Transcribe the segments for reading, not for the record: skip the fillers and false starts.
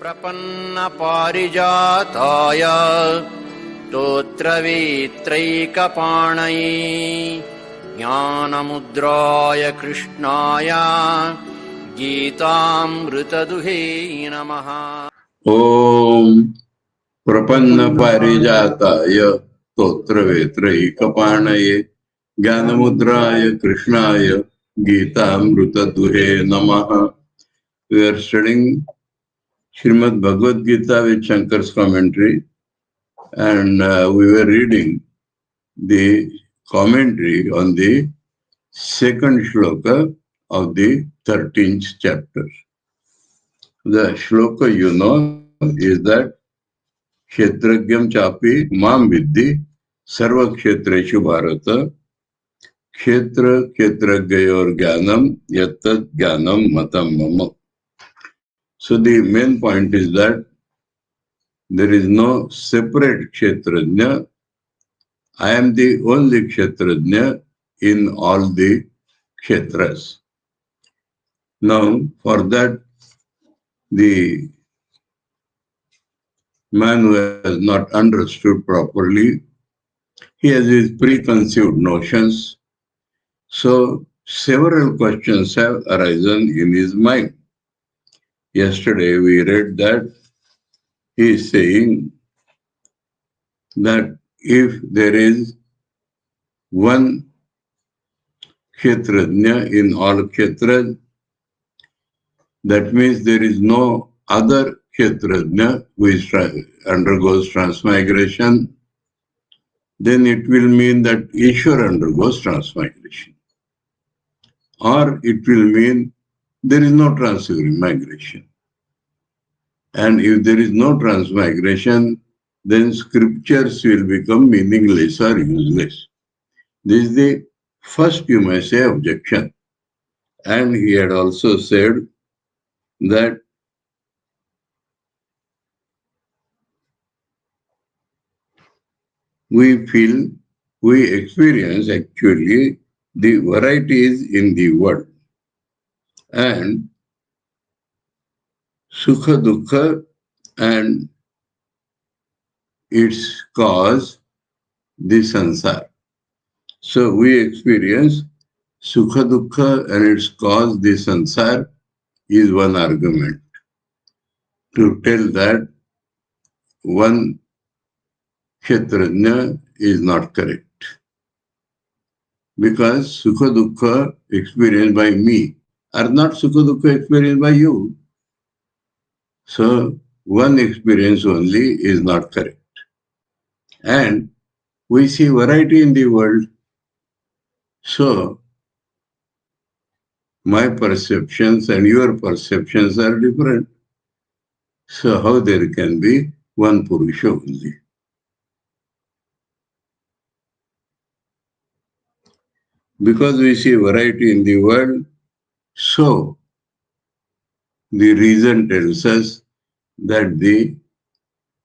प्रपन्नपारिजाताय स्तोत्रवेत्रैकपाणये ज्ञानमुद्राय कृष्णाय गीतामृतदुहे नमः। ओम प्रपन्नपारिजाताय स्तोत्रवेत्रैकपाणये ज्ञानमुद्राय कृष्णाय गीतामृतदुहे नमः. We are studying Srimad Bhagavad Gita with Shankar's commentary, and we were reading the commentary on the second shloka of the 13th chapter. The shloka is that Kshetragyam chapi mam viddhi sarva kshetreshu bharata kshetra kshetragyayor jnanam yattat jnanam matam mama. So the main point is that there is no separate kshetrajna. I am the only kshetrajna in all the kshetras. Now, for that, the man who has not understood properly, he has his preconceived notions. So, several questions have arisen in his mind. Yesterday, we read that he is saying that if there is one kshetrajna in all kshetras, that means there is no other kshetrajna who undergoes transmigration. Then it will mean that Ishwar undergoes transmigration. Or it will mean there is no transmigration. And if there is no transmigration, then scriptures will become meaningless or useless. This is the first, you may say, objection. And he had also said that we experience actually the varieties in the world. And Sukha Dukkha and its cause, the sansar. So we experience Sukha Dukkha and its cause, the sansar, is one argument to tell that one kshetrajna is not correct. Because Sukha Dukkha experienced by me are not Sukha Dukkha experienced by you. So one experience only is not correct. And we see variety in the world. So my perceptions and your perceptions are different. So how there can be one Purusha only? Because we see variety in the world, so the reason tells us that the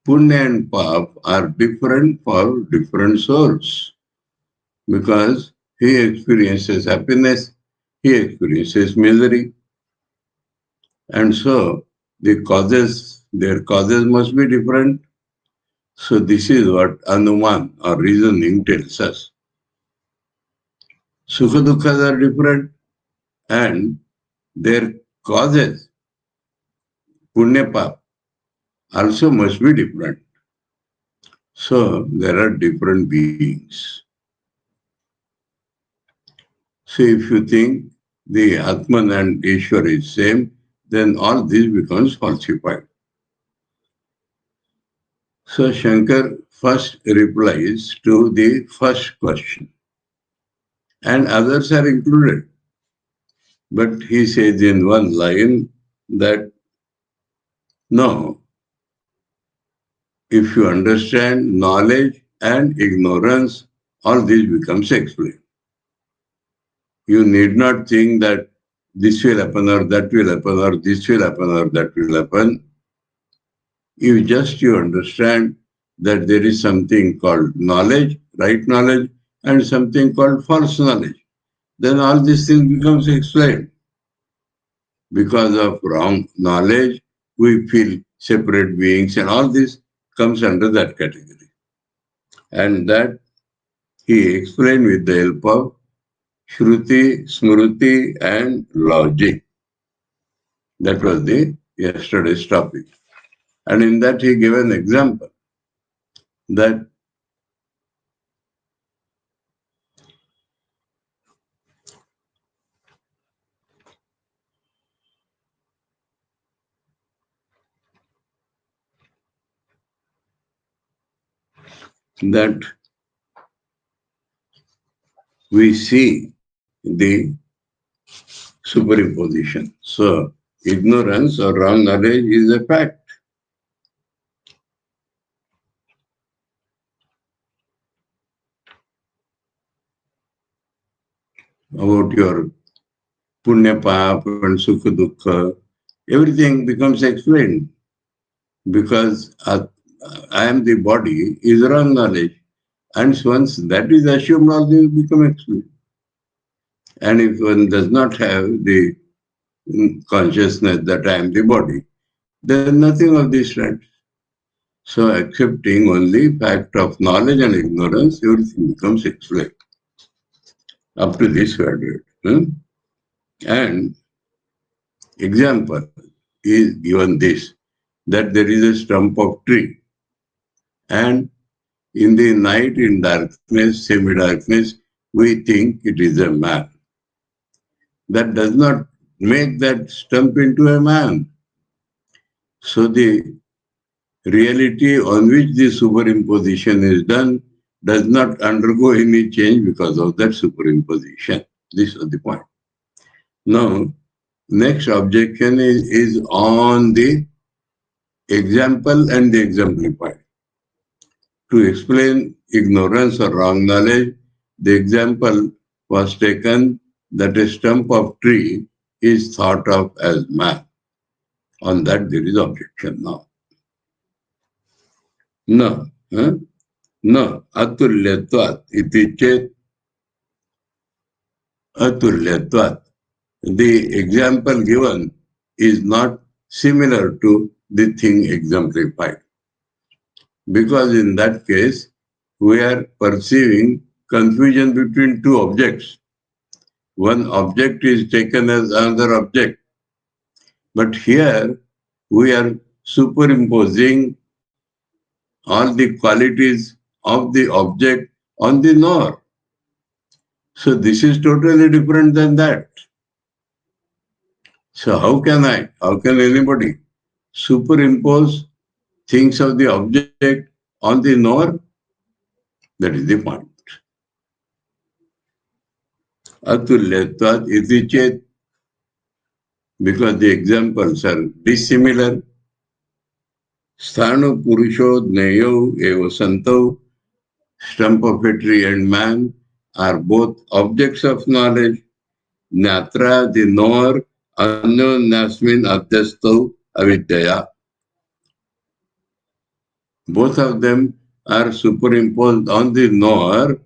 punya and pap are different for different souls. Because he experiences happiness, he experiences misery. And so their causes must be different. So this is what Anuman or reasoning tells us. Sukha Dukkhas are different and their causes, punya pap, also must be different. So there are different beings. So if you think the Atman and Ishwar is same, then all this becomes falsified. So Shankar first replies to the first question, and others are included. But he says in one line that no, if you understand knowledge and ignorance, all this becomes explained. You need not think that this will happen or that will happen or this will happen or that will happen. If just you understand that there is something called knowledge, right knowledge, and something called false knowledge, then all these things becomes explained. Because of wrong knowledge, we feel separate beings, and all this comes under that category. And that he explained with the help of Shruti, Smruti, and logic. That was the yesterday's topic. And in that he gave an example that we see the superimposition. So ignorance or wrong knowledge is a fact. About your punya pap and sukha dukkha, everything becomes explained because I am the body is wrong knowledge. And once that is assumed, all things become explained. And if one does not have the consciousness that I am the body, then nothing of this right. So accepting only fact of knowledge and ignorance, everything becomes explained. Up to this we are doing. And example is given this, that there is a stump of tree, and in the night, in darkness, semi-darkness, we think it is a man. That does not make that stump into a man. So the reality on which the superimposition is done does not undergo any change because of that superimposition. This is the point. Now, next objection is on the example and the exemplified. To explain ignorance or wrong knowledge, the example was taken that a stump of tree is thought of as man. On that there is objection now. No, no, atulyatvat iti chet atulyatvat. The example given is not similar to the thing exemplified. Because in that case, we are perceiving confusion between two objects. One object is taken as another object. But here, we are superimposing all the qualities of the object on the knower. So this is totally different than that. So how can anybody superimpose things of the object on the knower? That is the point. Atulyatvat iti chet, because the examples are dissimilar. Sthano purusho jneyo eva santo, stump of a tree and man are both objects of knowledge. Jnatra, the knower, anyo nasmin adhyasto avidyaya. Both of them are superimposed on the knower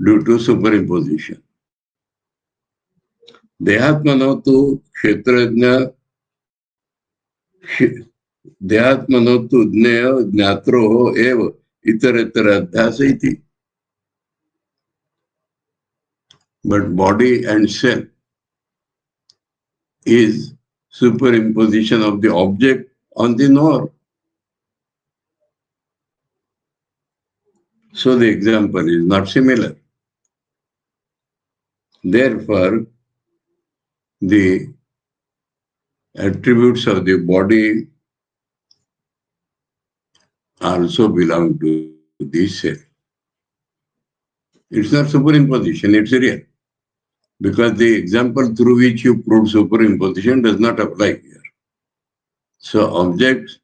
due to superimposition. Dehatmano tu kshetrajna देहात्मनो तु ज्ञेय ज्ञात्रो एव इतरेतर अध्यास इति. But body and self is superimposition of the object on the knower. So the example is not similar. Therefore, the attributes of the body also belong to the self. It's not superimposition, it's real. Because the example through which you prove superimposition does not apply here. So objects,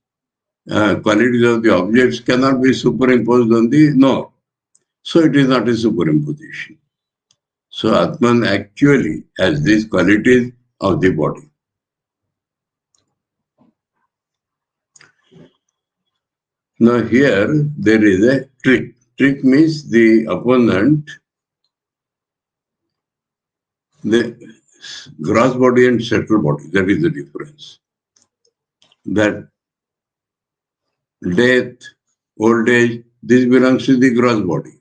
qualities of the objects cannot be superimposed on the knower. So it is not a superimposition. So Atman actually has these qualities of the body. Now here there is a trick. Trick means the opponent, the gross body and subtle body, that is the difference. That death, old age, this belongs to the gross body.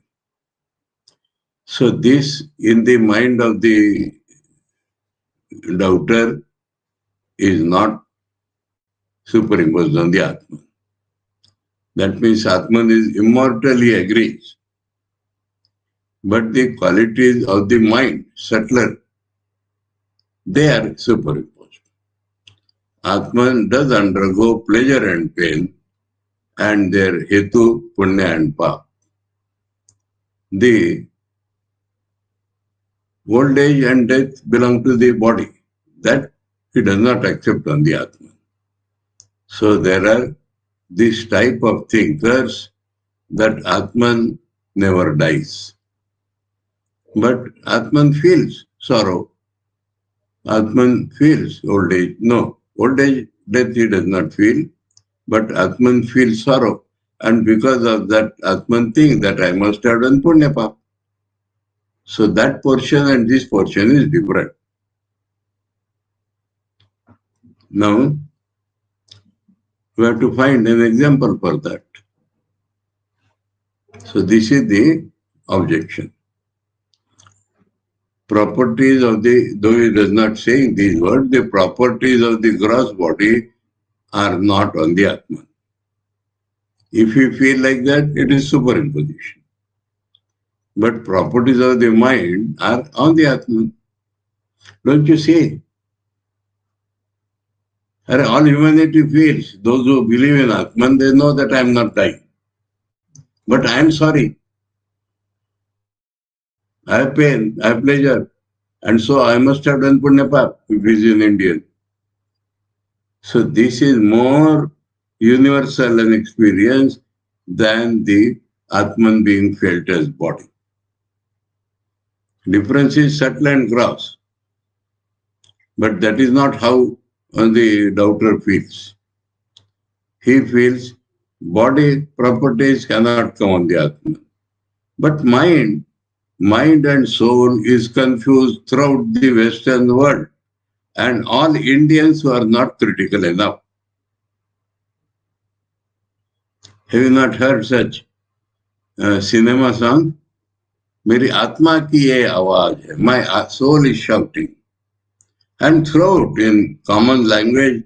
So this, in the mind of the doubter, is not superimposed on the Atman. That means Atman is immortal, he agrees. But the qualities of the mind, subtler, they are superimposed. Atman does undergo pleasure and pain, and their hetu, punya and pap. The old age and death belong to the body. That he does not accept on the Atman. So there are this type of thinkers that Atman never dies. But Atman feels sorrow. Atman feels old age. No, old age, death he does not feel, but Atman feels sorrow. And because of that, Atman thinks that I must have done punya pap. So that portion and this portion is different. Now, we have to find an example for that. So this is the objection. Properties of the, though he does not say in these words, the properties of the gross body are not on the Atman. If you feel like that, it is superimposition. But properties of the mind are on the Atman. Don't you see? All humanity feels, those who believe in Atman, they know that I am not dying. But I am sorry. I have pain, I have pleasure. And so I must have done punya pap if he is in Indian. So this is more universal an experience than the Atman being felt as body. Difference is subtle and gross. But that is not how the doubter feels. He feels body properties cannot come on the Atman. But mind and soul is confused throughout the Western world. And all Indians who are not critical enough. Have you not heard such cinema song? Meri Atma ki ye awaaz hai. My soul is shouting. And throughout in common language,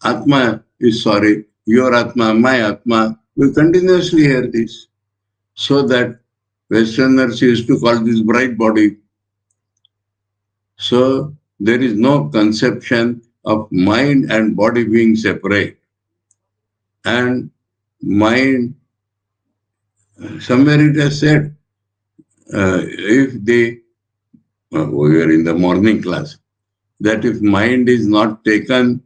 Atma is sorry, your Atma, my Atma. We continuously hear this. So that Westerners used to call this bright body. So there is no conception of mind and body being separate. And mind, somewhere it has said, if we are in the morning class, that if mind is not taken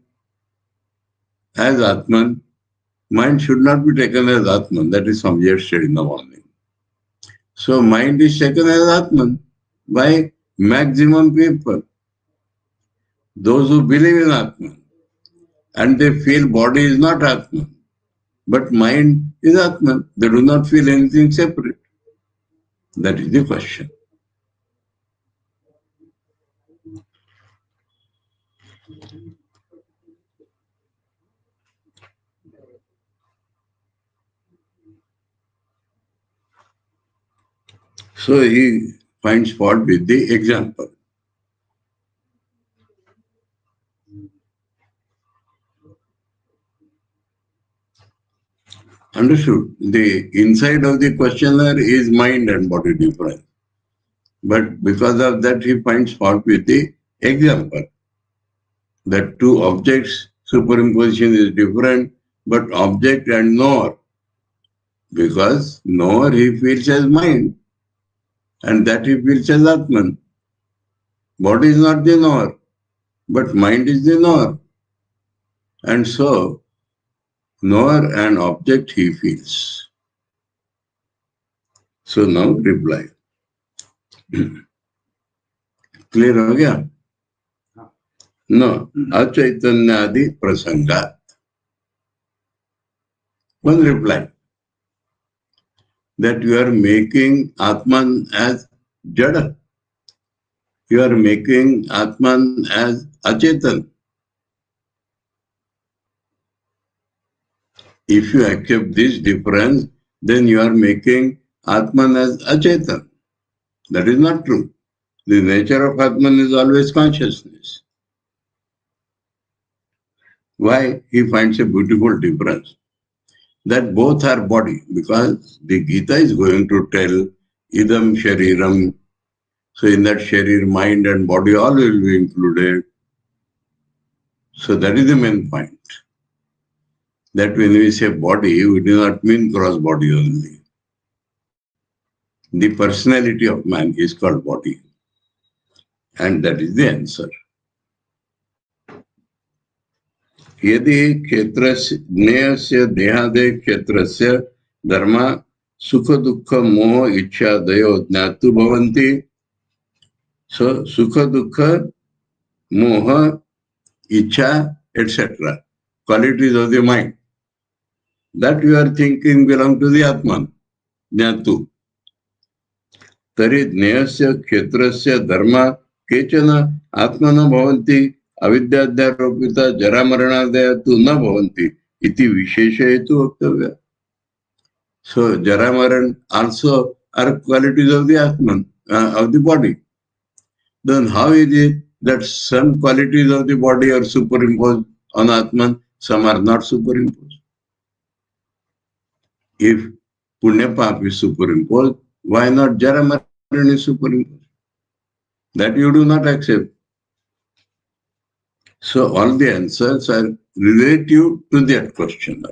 as Atman, mind should not be taken as Atman. That is suggested in the morning. So mind is taken as Atman by maximum people. Those who believe in Atman and they feel body is not Atman, but mind is Atman. They do not feel anything separate. That is the question. So he finds fault with the example. Understood. The inside of the questioner is mind and body different. But because of that, he finds fault with the example. That two objects, superimposition is different, but object and knower. Because knower he feels as mind, and that he feels as Atman. Body is not the knower, but mind is the knower. And so, knower and object he feels. So now reply. Clear हो गया? No, achaitanyaadi prasangat. One reply. That you are making Atman as Jada. You are making Atman as Achetan. If you accept this difference, then you are making Atman as Achetan. That is not true. The nature of Atman is always consciousness. Why? He finds a beautiful difference. That both are body, because the Gita is going to tell idam shariram. So in that sharir, mind and body all will be included. So that is the main point. That when we say body, we do not mean cross body only. The personality of man is called body. And that is the answer. यदि क्षेत्रस्य ज्ञेयस्य देहादय क्षेत्रस्य धर्म सुख दुख मोह इच्छा दयो ज्ञातु भवन्ति. So सुख दुख मोह icha, etc. Qualities of the mind. That you are thinking belong to the Atman, Jnatu. Tari Jneyasya Kshetrasya Dharma Kechana Atmana Bhavanti Avidyadhyaropita Jaramaranadaya tu na Bhavanti iti Vishesha hetu Vaktavya. So Jaramaran also are qualities of the Atman, of the body. Then how is it that some qualities of the body are superimposed on Atman, some are not superimposed? If Punya-Pap is superimposed, why not Jaramaran is superimposed? That you do not accept. So all the answers are relative to that question.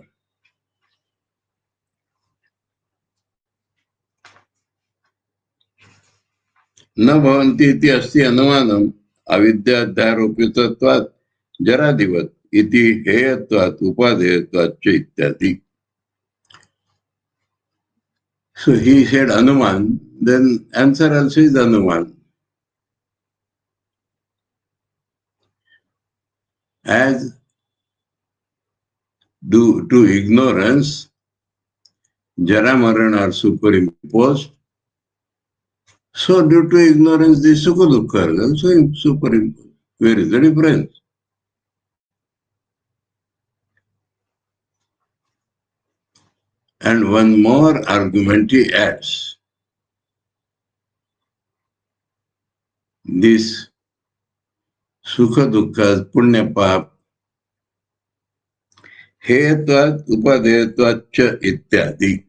न भवन्ति इति अस्ति अनुमानम् अविद्याध्यारोपितत्वात् जरादिवत् इति हेयत्वात् उपादेयत्वात् च इत्यादि. So he said Anuman, then answer also is Anuman. As due to ignorance, Jara Maran are superimposed. So due to ignorance, the Sukha Dukkha are also superimposed. Where is the difference? And one more argument he adds. This Sukha Dukkha, Punya Pap, Heyatvat Upadeyatvat cha ityadi.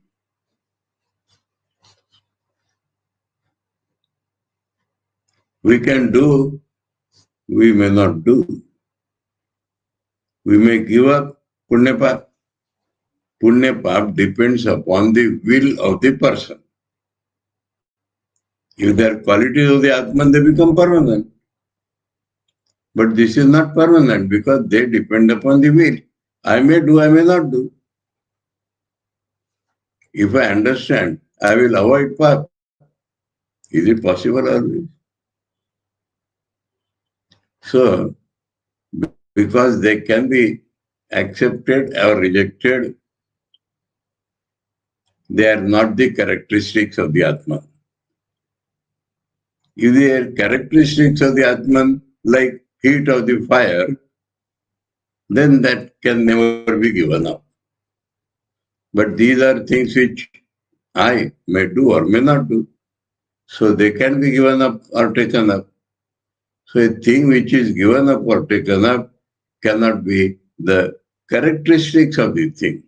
We can do, we may not do. We may give up Punya Pap. Punya Pap depends upon the will of the person. If they are qualities of the Atman, they become permanent. But this is not permanent because they depend upon the will. I may do, I may not do. If I understand, I will avoid path. Is it possible always? So, because they can be accepted or rejected, they are not the characteristics of the Atman. If they are characteristics of the Atman, like heat of the fire, then that can never be given up. But these are things which I may do or may not do. So they can be given up or taken up. So a thing which is given up or taken up cannot be the characteristics of the thing.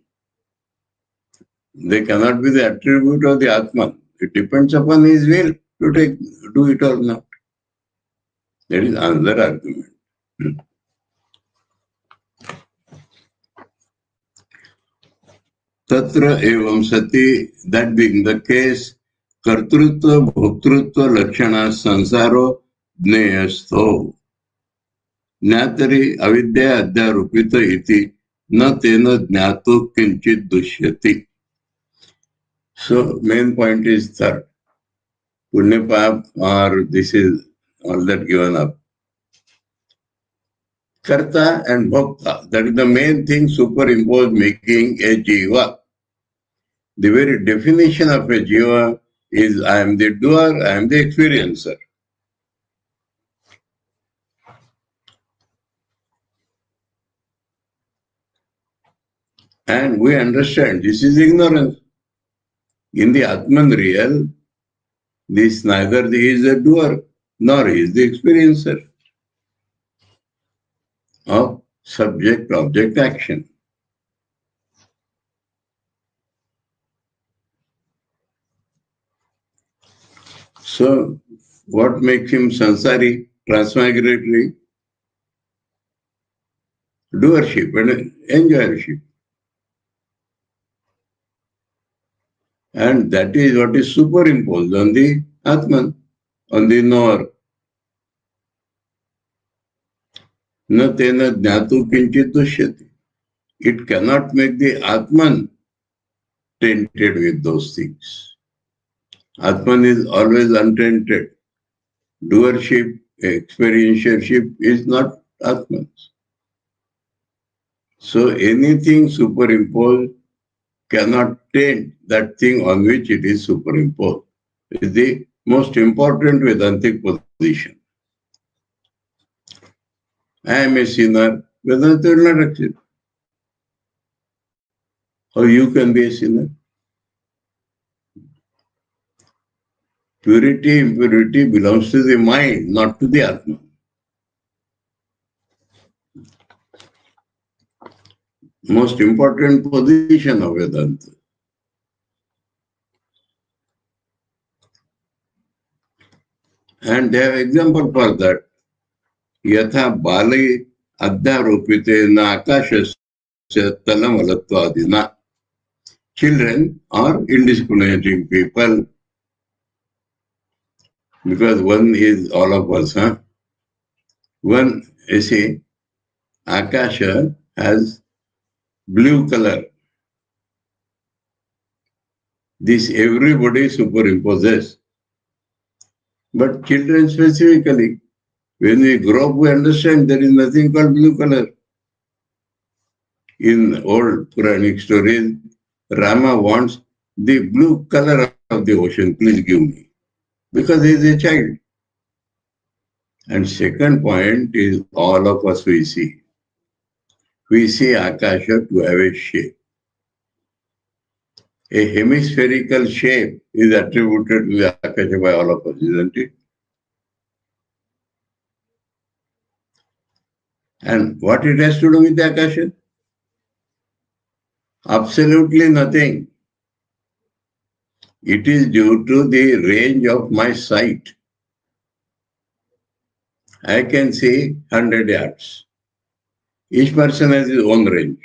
They cannot be the attribute of the Atman. It depends upon his will to do it or not. That is another argument. Tatra evam sati, that being the case, kartrutva bhoktrutva lakshana sansaro jneyastho. Jnatari avidya adhyarupita iti na tena jnato kinchit dushyati. So main point is third. Punya Pap or this is all that given up. Karta and Bhokta, that is the main thing superimposed making a Jiva. The very definition of a Jiva is I am the doer, I am the experiencer. And we understand this is ignorance. In the Atman real, this neither he is a doer nor he is the experiencer of subject-object action. So, what makes him sansari, transmigratory? Doership and enjoyership. And that is what is superimposed on the Atman, on the knower. Na tena jnatu kinchit dushyati. It cannot make the Atman tainted with those things. Atman is always untainted. Doership, experiencership is not Atman's. So anything superimposed cannot taint that thing on which it is superimposed. It is the most important Vedantic position. I am a sinner, Vedanta will not accept. Or you can be a sinner. Purity, impurity belongs to the mind, not to the Atma. Most important position of Vedanta. And they have example for that. Yatha bali adhyaropite na akashasya talamalatvadina. Children are indiscriminating people, because one is all of us. One, you see, Akasha has blue color. This everybody superimposes. But children specifically, when we grow up, we understand there is nothing called blue color. In old Puranic stories, Rama wants the blue color of the ocean, please give me, because he is a child. And second point is all of us we see. We see Akasha to have a shape. A hemispherical shape is attributed to the Akasha by all of us, isn't it? And what it has to do with the Akasha? Absolutely nothing. It is due to the range of my sight. I can see 100 yards. Each person has his own range.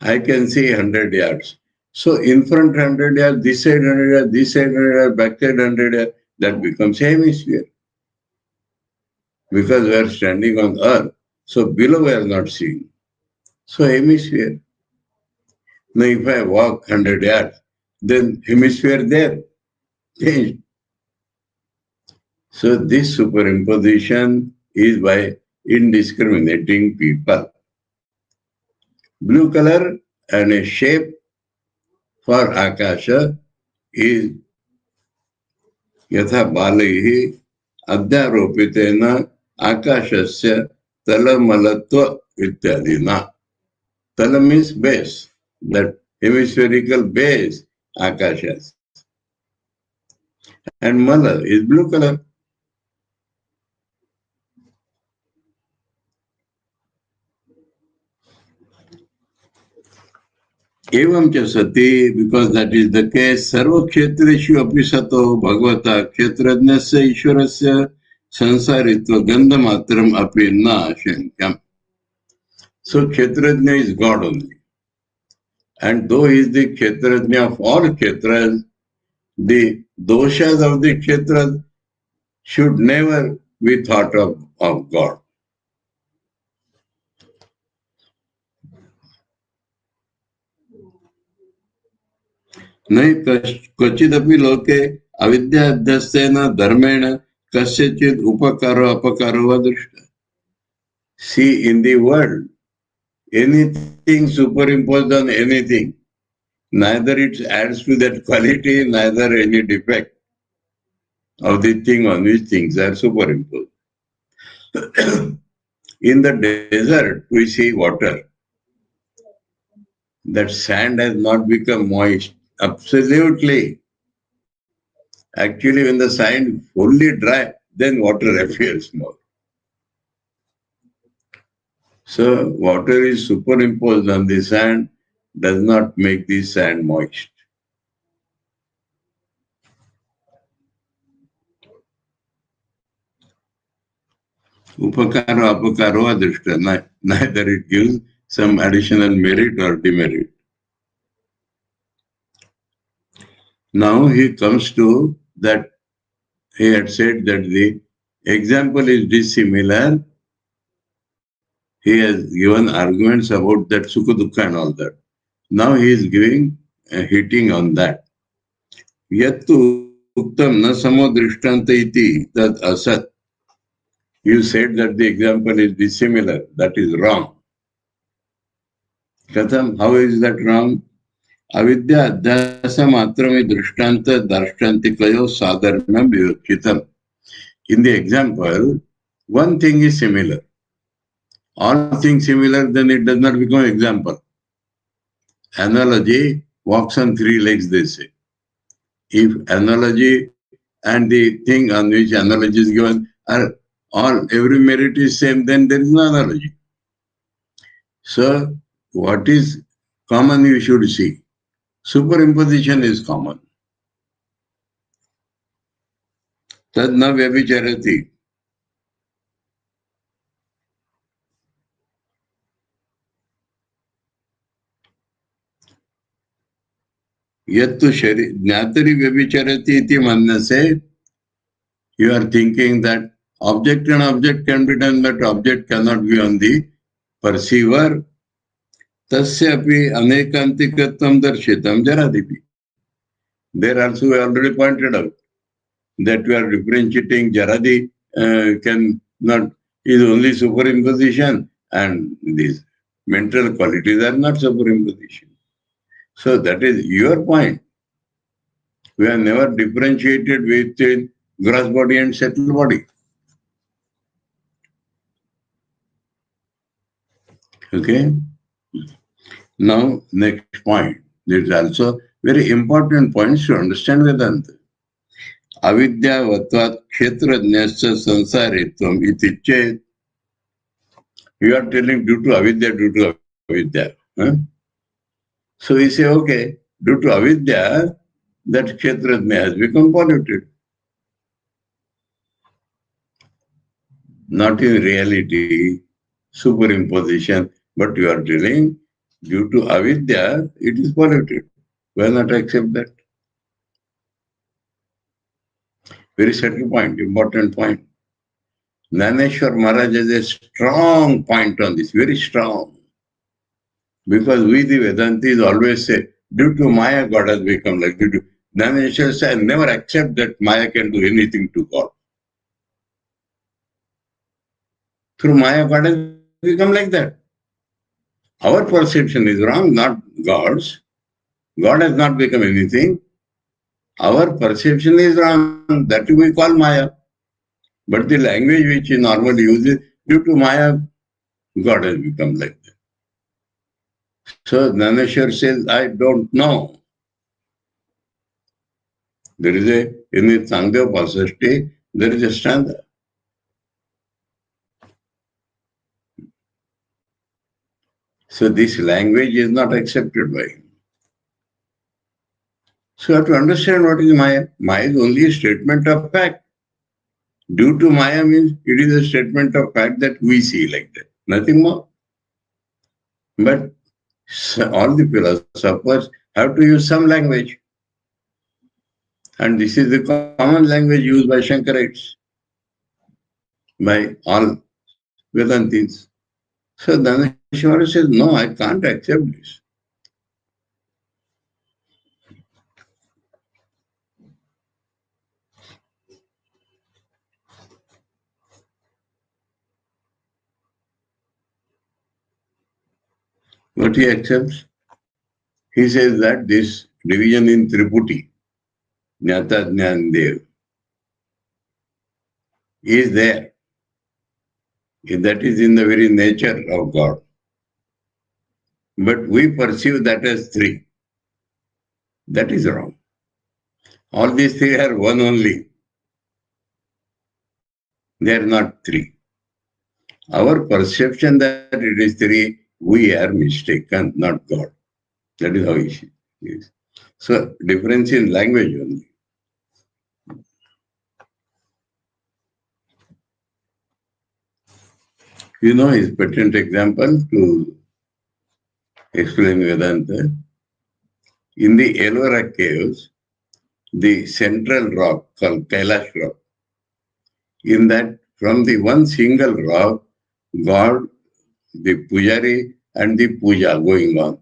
I can see 100 yards. So in front 100 yards, this side 100 yards, this side 100 yards, back side 100 yards, that becomes a hemisphere. Because we are standing on earth, so below we are not seeing. So hemisphere. Now if I walk 100 yards, then hemisphere there changed. So this superimposition is by indiscriminating people. Blue color and a shape for Akasha is yatha balaihi adhyaropitena akashasya talamalatva ityadina. Tala means base, that hemispherical base Akashas. And mala is blue color. Evam cha sati, because that is the case, sarva kshetreshu api sato bhagavata kshetrajnasya ishwarasya sansaritva gandhamatram api na ashankam. So kshetrajna is God only. And though he is the kshetrajna of all kshetras, the doshas of the kshetras should never be thought of God. नहीं क्वचिदपि लोके अविद्याध्यस्तेन धर्मेण कस्यचित् उपकारो अपकारो वा दृष्टः. See, in the world, anything superimposed on anything, neither it adds to that quality, neither any defect of the thing on which things are superimposed. In the desert, we see water. that sand has not become moist. Absolutely. Actually, when the sand fully dry, then water appears more. So water is superimposed on the sand, does not make the sand moist. Upakaro apakaro adrishta. Neither it gives some additional merit or demerit. Now he comes to that he had said that the example is dissimilar. He has given arguments about that sukha dukkha and all that. Now he is giving hitting on that. Yattu uktam na samo drishtanta iti that asat. You said that the example is dissimilar. That is wrong. Katham, how is that wrong? Avidya adhyasa matrame drishtanta darshantikayo sadharnam vivachitam. In the example, one thing is similar. All things similar, then it does not become example. Analogy walks on three legs, they say. If analogy and the thing on which analogy is given are all, every merit is same, then there is no analogy. So, what is common you should see. Superimposition is common. Tad na vyabhicharati. Yattu jnatari vyabhicharati iti mannase. You are thinking that object and object can be done, but object cannot be on the perceiver. Tasya api anekantikatvam darshitam jaradipi. There also we already pointed out that we are differentiating jaradi is only superimposition, and these mental qualities are not superimposition. So that is your point. We have never differentiated between gross body and subtle body. Okay? Now, next point. There is also very important points to understand Vedanta. Avidya vatvat kshetrajnasya sansaritvam iti chet. You are telling due to avidya. Huh? So we say, okay, due to avidya, that kshetrajna has become polluted. Not in reality, superimposition, but you are telling due to avidya, it is polluted. Why not accept that? Very subtle point, important point. Naneshwar Maharaj has a strong point on this, very strong. Because we, the Vedantis, always say, due to Maya, God has become like this. Naneshwar says, never accept that Maya can do anything to God. Through Maya, God has become like that. Our perception is wrong, not God's. God has not become anything. Our perception is wrong. That we call Maya. But the language which we normally use is due to Maya, God has become like that. So Naneshwar says, I don't know. There is in the Sangha Pasashti, there is a stanza. So this language is not accepted by him. So you have to understand what is Maya. Maya is only a statement of fact. Due to Maya means it is a statement of fact that we see like that. Nothing more. But all the philosophers have to use some language. And this is the common language used by Shankarites, by all Vedantis. So Dhaneshwara says, no, I can't accept this. But he accepts. He says that this division in Triputi, Jnata Jnan Dev, is there. That is in the very nature of God. But we perceive that as three. That is wrong. All these three are one only. They are not three. Our perception that it is three, we are mistaken, not God. That is how it is. So, difference in language only. You know his patent example to explain Vedanta. In the Ellora caves, the central rock called Kailash rock, in that from the one single rock, God, the Pujari and the Puja going on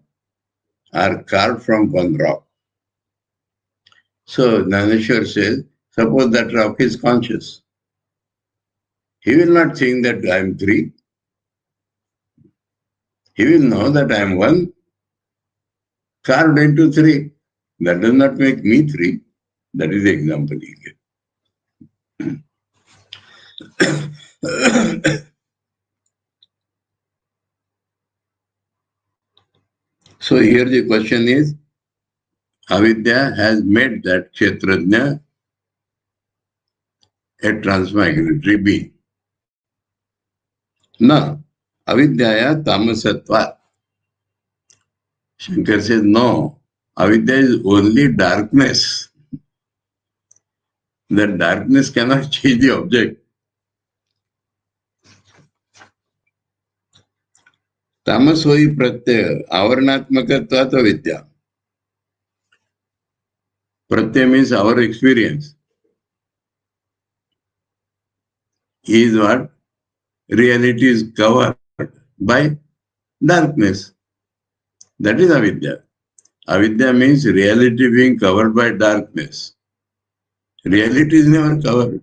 are carved from one rock. So Naneshwar says, suppose that rock is conscious. He will not think that I am three. He will know that I am one carved into three. That does not make me three. That is the example he gave. So here the question is, Avidya has made that Kshetrajna a transmigratory being. No, Avidyaya tamasatva. Shankar says, no, Avidya is only darkness. That darkness cannot change the object. Tamas hoi pratyaya, avarnatmakatvat avidya. Pratyaya means our experience. Is what? Reality is covered by darkness. That is avidya. Avidya means reality being covered by darkness. Reality is never covered.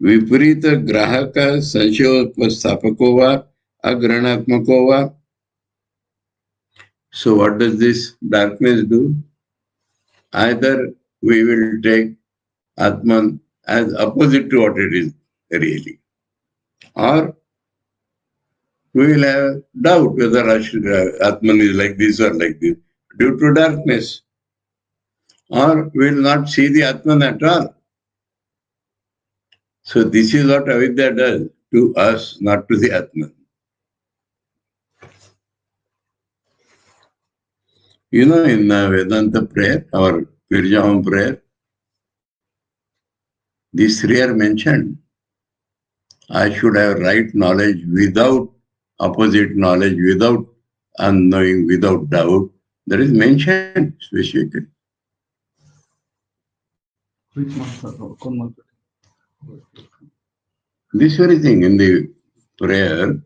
विपरीत ग्राहक संशयोपस्थापको वा अग्रहणात्मको वा. So what does this darkness do? Either we will take Atman as opposite to what it is really, or we will have doubt whether Atman is like this or like this due to darkness, or we will not see the Atman at all. So this is what avidya does to us, not to the Atman. You know, in Vedanta prayer, our Pirjaham prayer, these three are mentioned. I should have right knowledge without opposite knowledge, without unknowing, without doubt. That is mentioned specifically. This very thing in the prayer,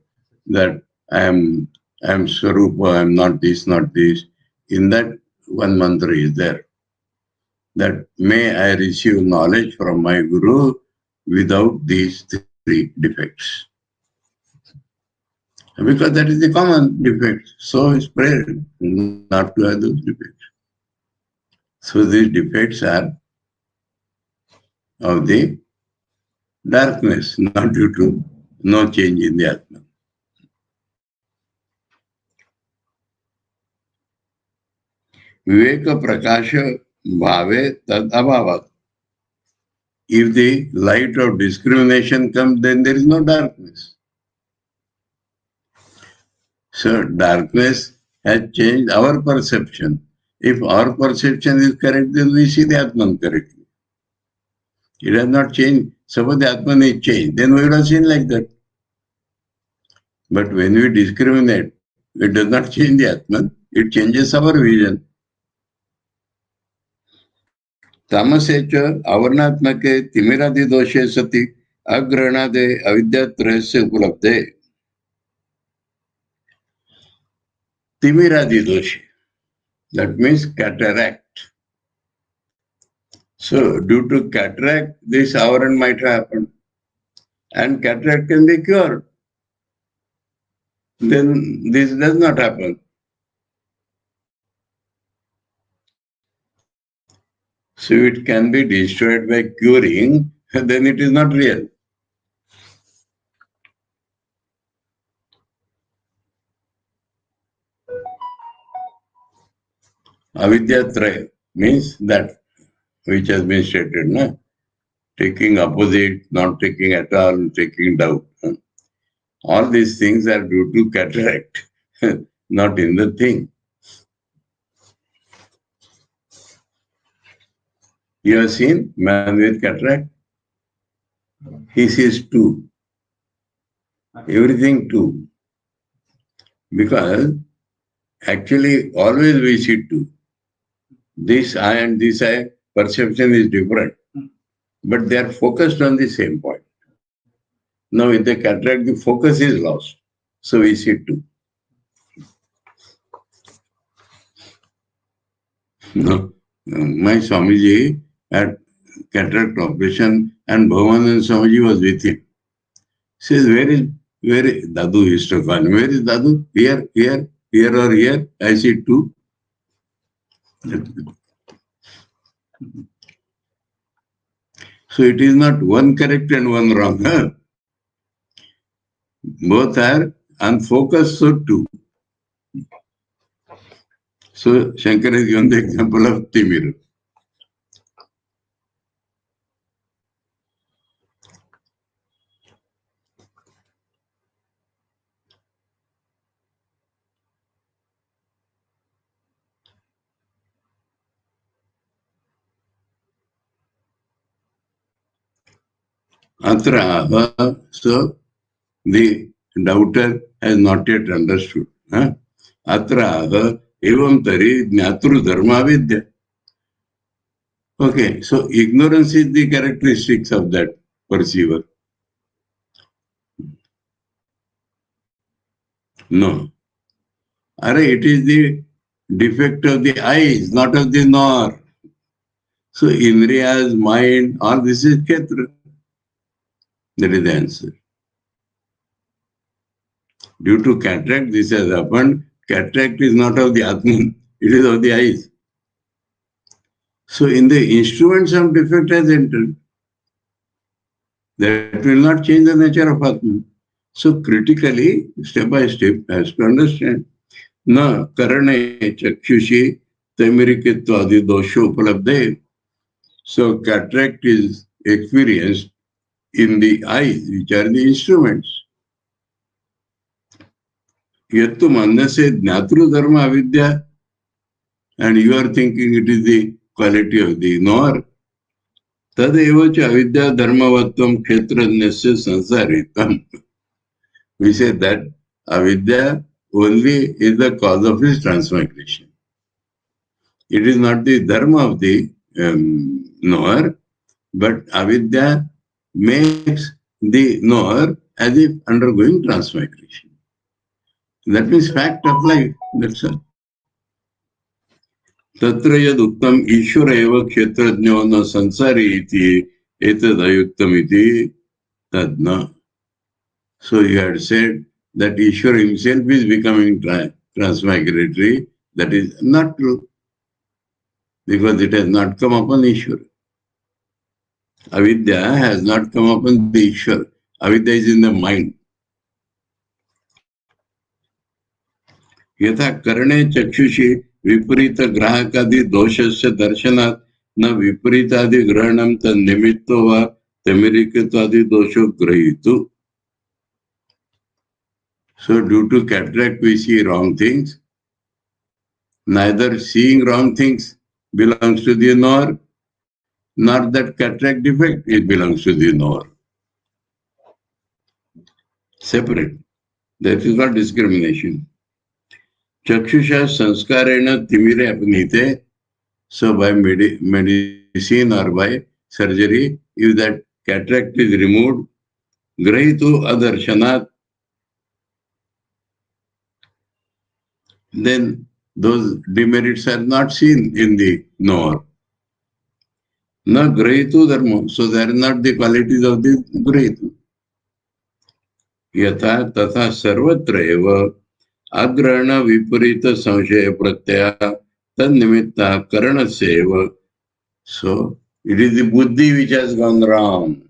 that I am Swarupa, I am not this, not this. In that one mantra is there, that may I receive knowledge from my Guru without these three defects. Because that is the common defect. So is prayer, not to have those defects. So these defects are of the darkness, not due to no change in the Atman. Viveka prakasha bhave tad abhavat. If the light of discrimination comes, then there is no darkness. So darkness has changed our perception. If our perception is correct, then we see the Atman correctly. It has not changed. Suppose the Atman is changed, then we would have seen like that. But when we discriminate, it does not change the Atman, it changes our vision. Tamasecha avarnatmake timiradi doshe sati agranade avidyatrasya upalabde. Timiradi doshe. That means cataract. So due to cataract, this avaran might happen. And cataract can be cured. Then this does not happen. So it can be destroyed by curing, then it is not real. Avidya-traya means that which has been stated, no? Taking opposite, not taking at all, taking doubt. All these things are due to cataract, not in the thing. You have seen man with cataract? He sees two. Everything two. Because actually always we see two. This eye and this eye perception is different. But they are focused on the same point. Now with the cataract, the focus is lost. So we see two. No. My Swamiji had cataract operation and Bhavan Swamiji was with him. Says, where is Dadu used to call him. Where is Dadu? Here, here, here or here? I see two. So it is not one correct and one wrong. Huh? Both are unfocused, so two. So Shankara has given the example of Timir. Atra, so the doubter has not yet understood. Huh? Atra, evam tari jnatru dharma vidya. Okay, so ignorance is the characteristics of that perceiver. No. It is the defect of the eyes, not of the knower. So Indriyas, mind, all this is Ketra. That is the answer. Due to cataract, this has happened. Cataract is not of the Atman, it is of the eyes. So in the instrument, some defect has entered. That will not change the nature of Atman. So critically, step by step, has to understand. Na karane chakshushi tamirikitva dosho upalabde. So cataract is experienced in the eyes, which are the instruments. Yattu mandase jnatru dharma avidya, and you are thinking it is the quality of the knower. Tadeva cha avidya dharmavatvam kshetrajnasya sansaritam. We say that avidya only is the cause of his transmigration. It is not the dharma of the knower, but avidya makes the knower as if undergoing transmigration. That means fact of life. That's all. Tatra yad uttam ishvara eva kshetrajno na sansari iti etad ayuktam iti tadna. So you had said that Ishvara himself is becoming transmigratory. That is not true, because it has not come upon Ishvara. Avidya has not come upon the Ishvara. Avidya is in the mind. Yatha karane chakshushi viparita grahakadi doshasya darshanat na viparitadi grahanam tad nimitto va tamirikatadi dosho grahitu. So due to cataract we see wrong things. Neither seeing wrong things belongs to the knower, nor that cataract defect, it belongs to the knower. Separate. That is not discrimination. Chakshusha sanskarena timire apnite. So by medicine or by surgery, if that cataract is removed, grahitu adarshanat, then those demerits are not seen in the knower. Na grahitu dharma. So they are not the qualities of the grahitu. Yatha tatha sarvatra eva agrahana viparita samshaya pratyaya tad nimitta karanasya eva. So it is the buddhi which has gone wrong.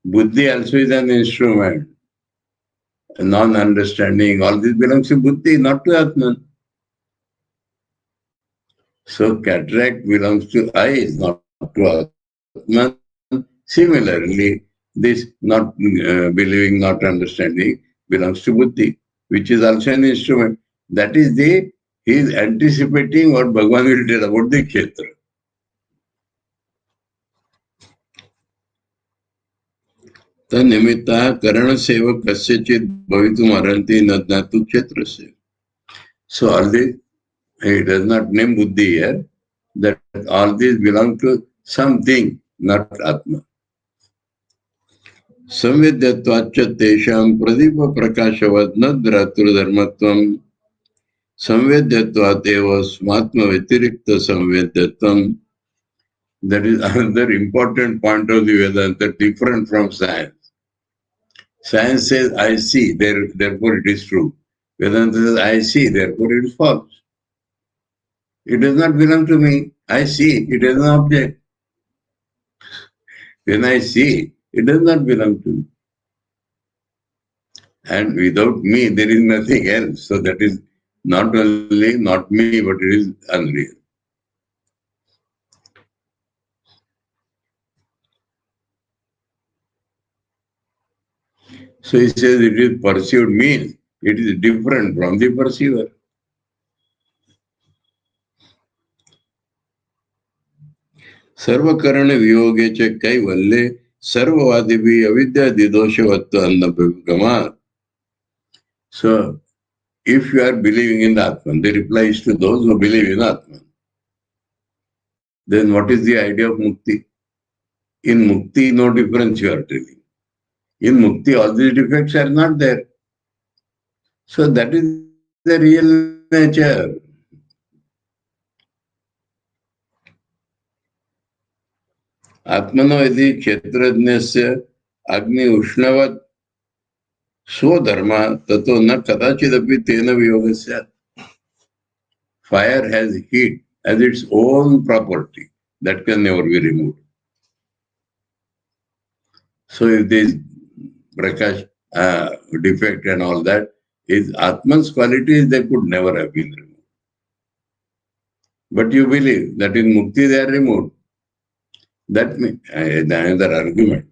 Buddhi also is an instrument. Non-understanding, all this belongs to buddhi, not to Atman. So cataract belongs to eyes, not to Atman. Similarly, this not believing, not understanding belongs to Buddhi, which is also an instrument. That is he is anticipating what Bhagavan will tell about the Kshetra. तन्निमित्तः करणसेवक कस्यचित् भवितुम् अर्हन्ति न ज्ञातु क्षेत्रस्य. So all this, he does not name Buddhi here, that all these belong to something, not Atma. संवेद्यत्वाच्च तेषां प्रदीप प्रकाशवत् न धर्तृधर्मत्वं संवेद्यत्वात् एव स्वात्म व्यतिरिक्त संवेद्यत्वं. That is another important point of the Vedanta, different from science. Science says, I see, therefore it is true. Vedanta says, I see, therefore it is false. It does not belong to me. I see, it is an object. When I see, it does not belong to me. And without me, there is nothing else. So that is not only not me, but it is unreal. So he says it is perceived means it is different from the perceiver. सर्वकरण वियोगे च कैवल्ये सर्ववादिभि अविद्यादिदोषवत्व अन्नभविगमात्. So if you are believing in Atman, the reply is to those who believe in Atman. Then what is the idea of mukti? In mukti, no difference you are telling. In mukti, all these defects are not there. So that is the real nature. Atmano yadi kshetrajnasya agni ushnavad swadharma tato na kadachidapi tena viyogasya. Fire has heat as its own property that can never be removed. So if there is prakash defect and all that, is Atman's qualities, they could never have been removed. But you believe that in mukti they are removed. That means another argument.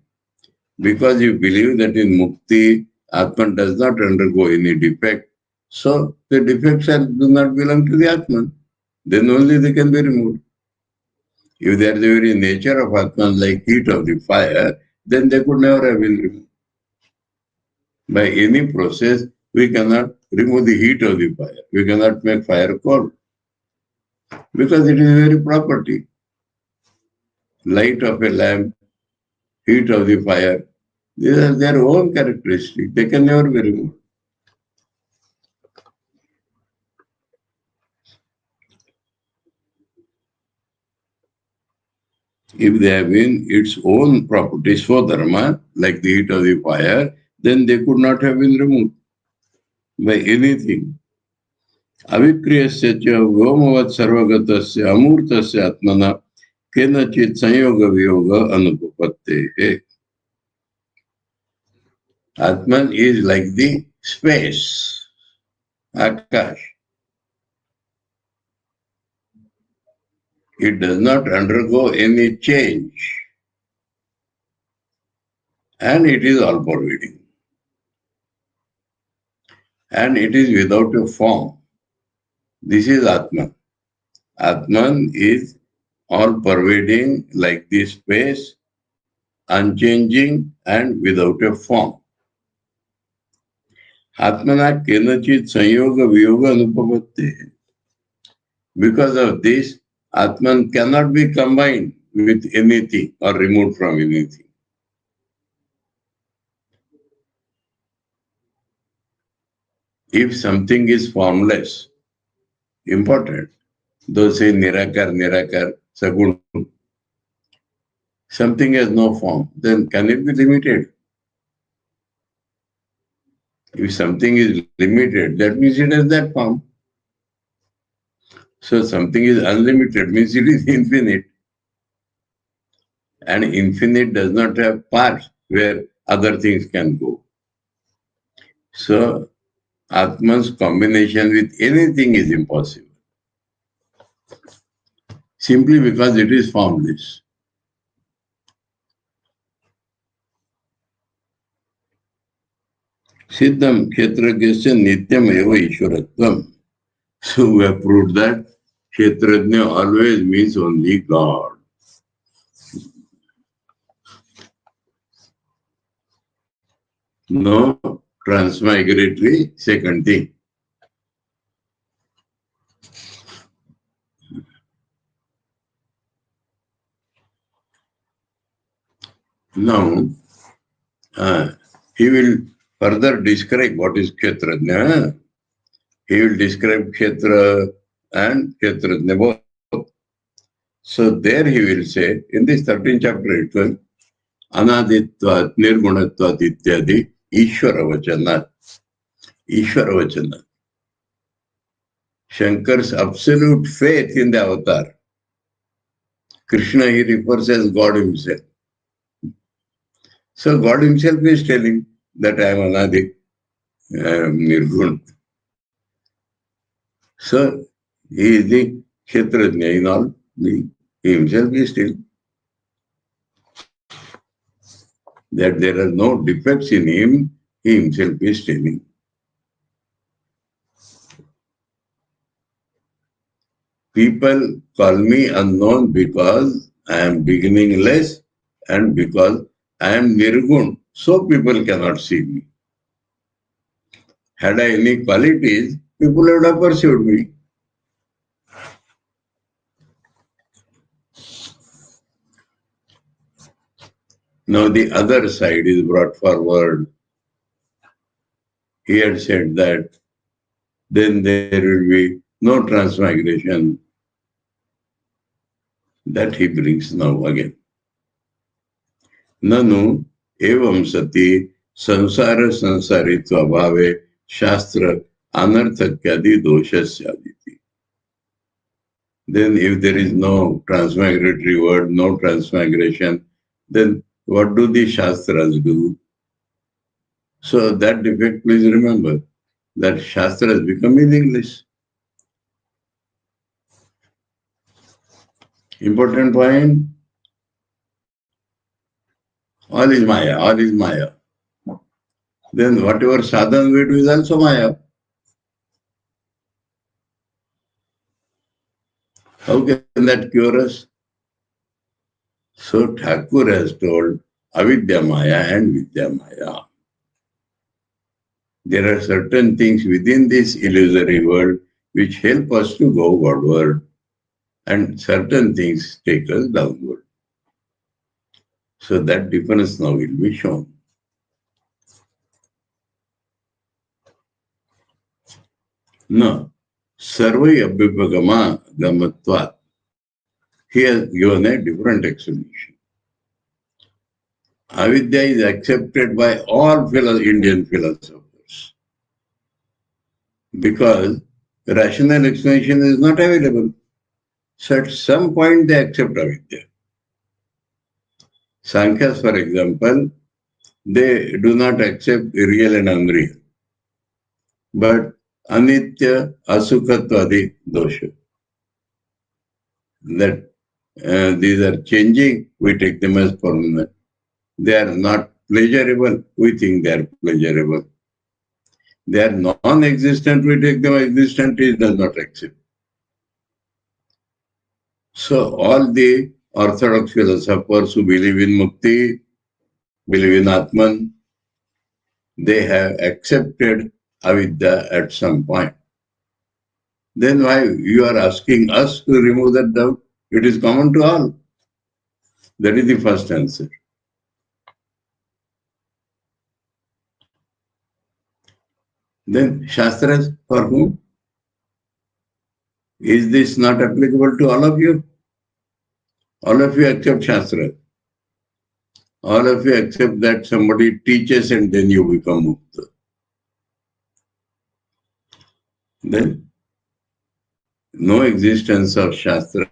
Because you believe that in mukti, Atman does not undergo any defect, so the defects do not belong to the Atman. Then only they can be removed. If they are the very nature of Atman, like heat of the fire, then they could never have been removed. By any process, we cannot remove the heat of the fire. We cannot make fire cold. Because it is very property. Light of a lamp, heat of the fire, these are their own characteristics. They can never be removed. If they have been its own properties for dharma, like the heat of the fire, then they could not have been removed by anything. Avikriyasya cha vyomavat sarvagatasya amurtasya atmana kenachit sanyoga viyoga anupapatte. Atman is like the space, akash. It does not undergo any change. And it is all pervading. And it is without a form. This is Atman. Atman is all pervading like this space, unchanging and without a form. Atmana kenachit sanyoga viyoga anupapatte. Because of this, Atman cannot be combined with anything or removed from anything. If something is formless, important, those say nirakar, nirakar, sagun. Something has no form, then can it be limited? If something is limited, that means it has that form. So something is unlimited, means it is infinite. And infinite does not have parts where other things can go. So Atman's combination with anything is impossible. simply because it is formless. Siddham Kshetragyasya Nityam Eva Ishwaratvam. So we have proved that Kshetrajna always means only God. No transmigratory second thing. Now, he will further describe what is Kshetrajna. He will describe Kshetra and Kshetrajna both. So there he will say, in this 13th chapter itself, Anaditvat, Nirgunatvat ityadi, Ishvara Vachanat. Ishvara Vachanat. Shankar's absolute faith in the avatar. Krishna he refers as God himself. So God himself is telling that I am Anadi, I am Nirgun. So he is the Kshetrajna in all. He himself is telling that there are no defects in him, he himself is telling. People call me unknown because I am beginningless and because I am Nirgun, so people cannot see me. Had I any qualities, people would have pursued me. Now the other side is brought forward. He had said that then there will be no transmigration. That he brings now again. Nanu evam sati sansara sansaritva bhave shastra anarthakyadi doshasyaditi. Then if there is no transmigratory word, no transmigration, then what do the Shastras do? So that defect, please remember, that Shastras become meaningless. Important point, all is Maya, all is Maya. Then whatever sadhana we do is also Maya. How can that cure us? So Thakur has told Avidya Maya and Vidya Maya. There are certain things within this illusory world which help us to go Godward, and certain things take us downward. So that difference now will be shown. Now, Sarvai Abhipagama Gamatvat. He has given a different explanation. Avidya is accepted by all Indian philosophers because rational explanation is not available. So at some point they accept Avidya. Sankhya's, for example, they do not accept real and unreal, but Anitya Asukhatvadi dosha. That these are changing, we take them as permanent. They are not pleasurable, we think they are pleasurable. They are non-existent, we take them as existent, it does not accept. So all the orthodox philosophers who believe in Mukti, believe in Atman, they have accepted Avidya at some point. Then why you are asking us to remove that doubt? It is common to all. That is the first answer. Then Shastras, for whom? Is this not applicable to all of you? All of you accept Shastra. All of you accept that somebody teaches and then you become Mukta. Then no existence of Shastra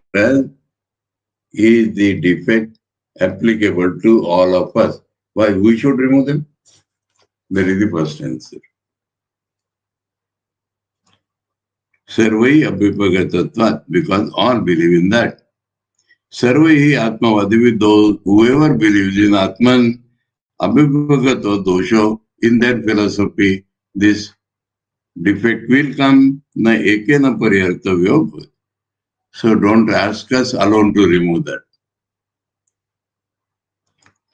is the defect applicable to all of us. Why we should remove them? That is the first answer. Sarvai Abhipagatatvat, because all believe in that. Sarvai Atmavadi, those whoever believes in Atman Abhibhagato Dosho, in their philosophy, this defect will come, na eke na pariyartavyo. So don't ask us alone to remove that.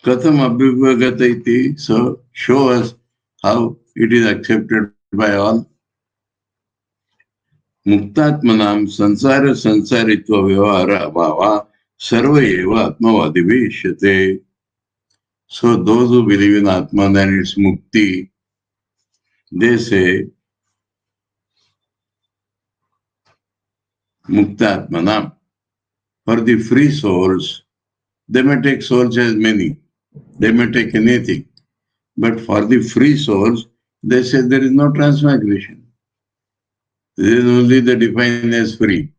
Katham abhivagata iti, so show us how it is accepted by all. Muktatmanam sansara sansaritva vyavahara abhava sarva eva atmavadi vishyate. So those who believe in Atman and its mukti, they say Muktatmanam. For the free souls, they may take souls as many. They may take anything. But for the free souls, they say there is no transmigration. There is only the defined as free.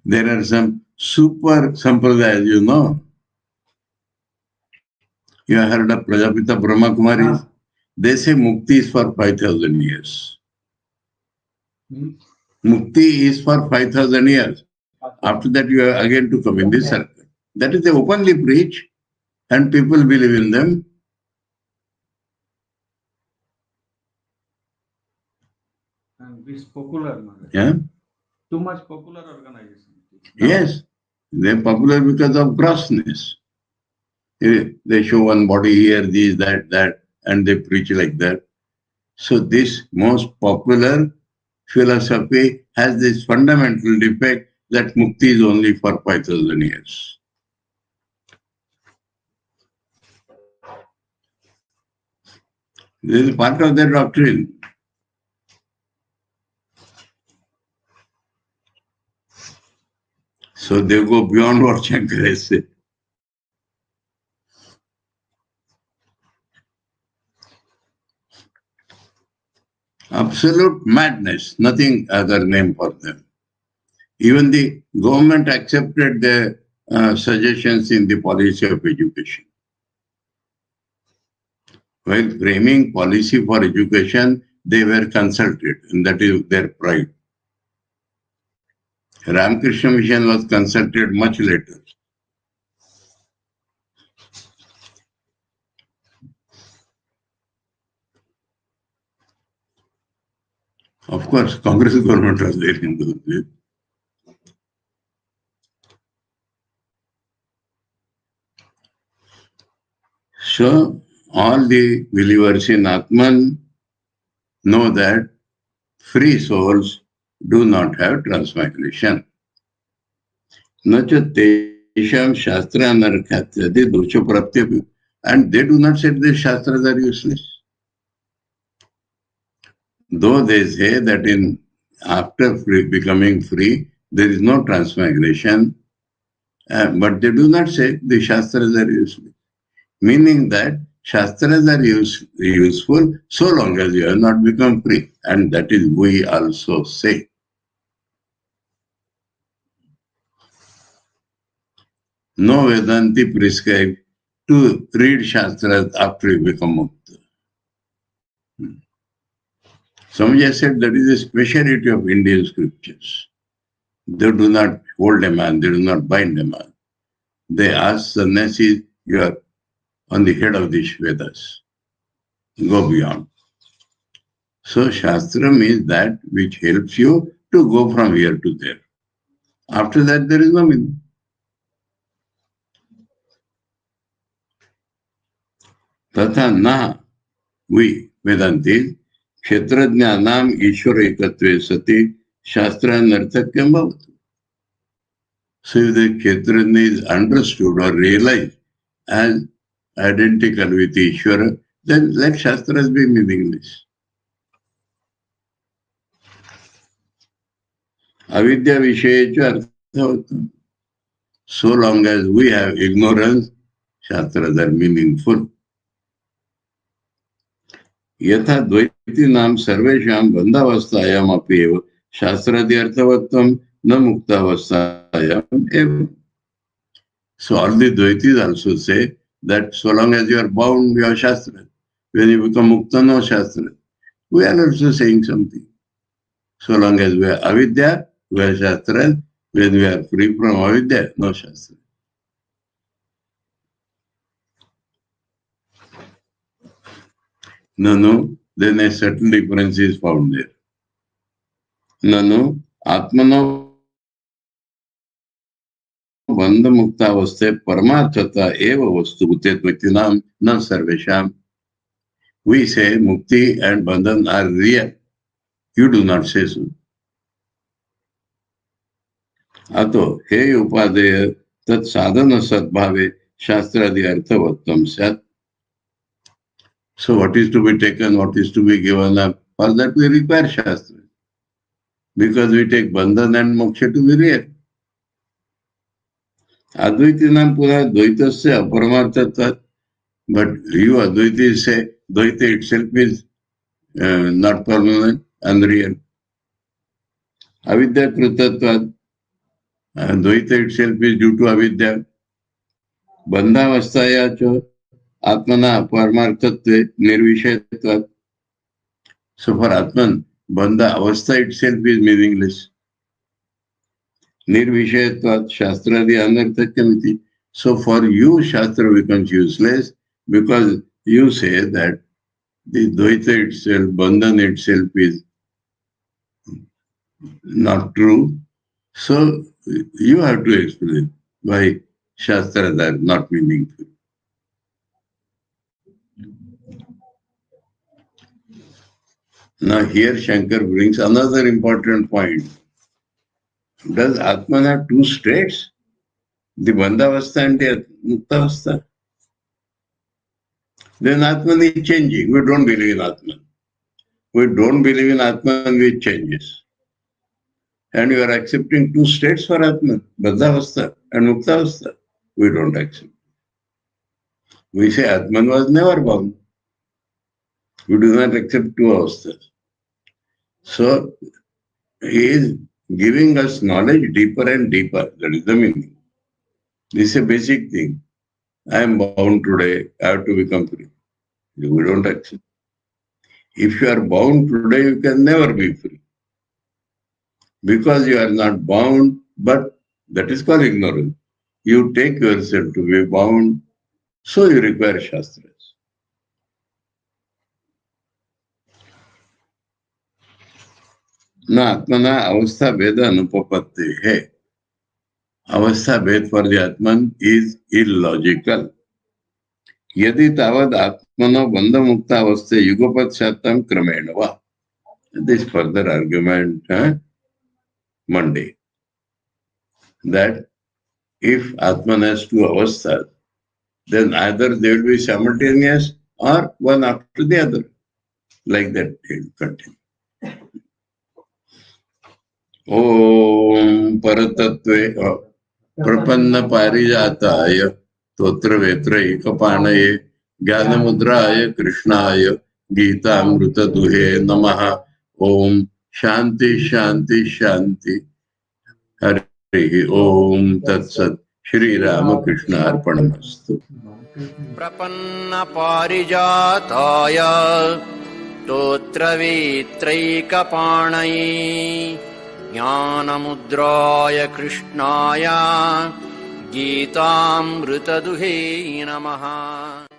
There are some super sampradayas, you know. You have heard of Prajapita Brahma Kumaris? They say Mukti is for 5,000 years. Mukti is for 5,000 years. After that, you are again to come in this circle. That is, they openly preach and people believe in them. And it's popular. Yeah? Too much popular organization. Yes, they are popular because of grossness. They show one body here, this, that, and they preach like that. So this most popular philosophy has this fundamental defect that mukti is only for 5,000 years. This is part of their doctrine. So they go beyond what Shankara said. Absolute madness, nothing other name for them. Even the government accepted their suggestions in the policy of education. While framing policy for education, they were consulted, and that is their pride. Ramakrishna Mission was consulted much later. Of course, Congress government was there in those days. So, all the believers in Atman know that free souls do not have transmigration. Nacha tesham shastra anarkhatyadi dosha pratyapyu. And they do not say the shastras are useless. Though they say that after becoming free, there is no transmigration, but they do not say the shastras are useless. Meaning that shastras are useful so long as you have not become free. And that is we also say. No Vedanti prescribed to read shastras after you become mukta. Swamiji said that is a speciality of Indian scriptures. They do not hold a man, they do not bind a man. They ask sannyasis, you are on the head of these Vedas. Go beyond. So Shastra means that which helps you to go from here to there. After that, there is no meaning. Tatha na, we, Vedantis, kshetrajnanam ishvara ekatve sati shastra narthakyam bhavatu. So if the kshetrajna is understood or realized as identical with Ishvara, then let shastras be meaningless. Avidya vishayecha arthavatam. So long as we have ignorance, shastras are meaningful. Yatha dvaitinam sarvesham bandhavastayam api eva shastradi arthavatvam na muktavastayam eva. So all the Dvaitis also say that so long as you are bound, you have Shastra. When you become Mukta, no Shastra. We are also saying something. So long as we are Avidya, we have Shastra. When we are free from avidya, no Shastra. No, then a certain difference is found there. No, Atmano बंध मुक्तावस्थे परमार्थता एव वस्तु भूतेत्वतिनाम न सर्वेषाम. We say mukti and bandhan are real. You do not say so. अतो हे उपादेय तत् साधन सद्भावे शास्त्रादि अर्थवत्तम स्यात्. So what is to be taken, what is to be given up, for that we require Shastra. Because we take bandhan and moksha to be real. Advaitinam pura dvaitasya aparamartatvat. But you Advaitis say Dvaita itself is not permanent, unreal. Avidya krutatvat. Dvaita itself is due to avidya. Bandhavastaya cha atmana paramartatve nirvishayatvat. So for Atman, bandha avastha itself is meaningless. Nirvishayatvat shastradi anarthakyamiti. So for you, Shastra becomes useless because you say that the Dvaita itself, bandhan itself is not true. So you have to explain why Shastras are not meaningful. Now here Shankar brings another important point. Does Atman have two states? The Bandhavastha and the Muktavastha? Then Atman is changing. We don't believe in Atman. We don't believe in Atman which changes. And you are accepting two states for Atman, Bandhavastha and Muktavastha. We don't accept. We say Atman was never born. We do not accept two avasthas. So he is giving us knowledge deeper and deeper. That is the meaning. This is a basic thing. I am bound today. I have to become free. We don't accept. If you are bound today, you can never be free. Because you are not bound, but that is called ignorance. You take yourself to be bound, so you require Shastras. Na Atmana avastha veda anupapatti. Hey, avastha ved for the Atman is illogical. Yadi tavad atmano bandha mukta avasthe yugapat shatam kramena va. This further argument, Monday, that if Atman has two avasthas, then either they will be simultaneous or one after the other. Like that it will continue. Om Paratatve Prapanna Parijataya Totra Vetra Ekapanaye Gyanamudraya Krishnaya Gita Amruta Duhe Namaha. Om Shanti Shanti Shanti. Hari Om Tat Sat. Shri Ramakrishna Arpanamastu. Prapanna Parijataya Totra Vitraikapanaye Jnanamudraya Krishnaya Gitamrutaduhe Namaha.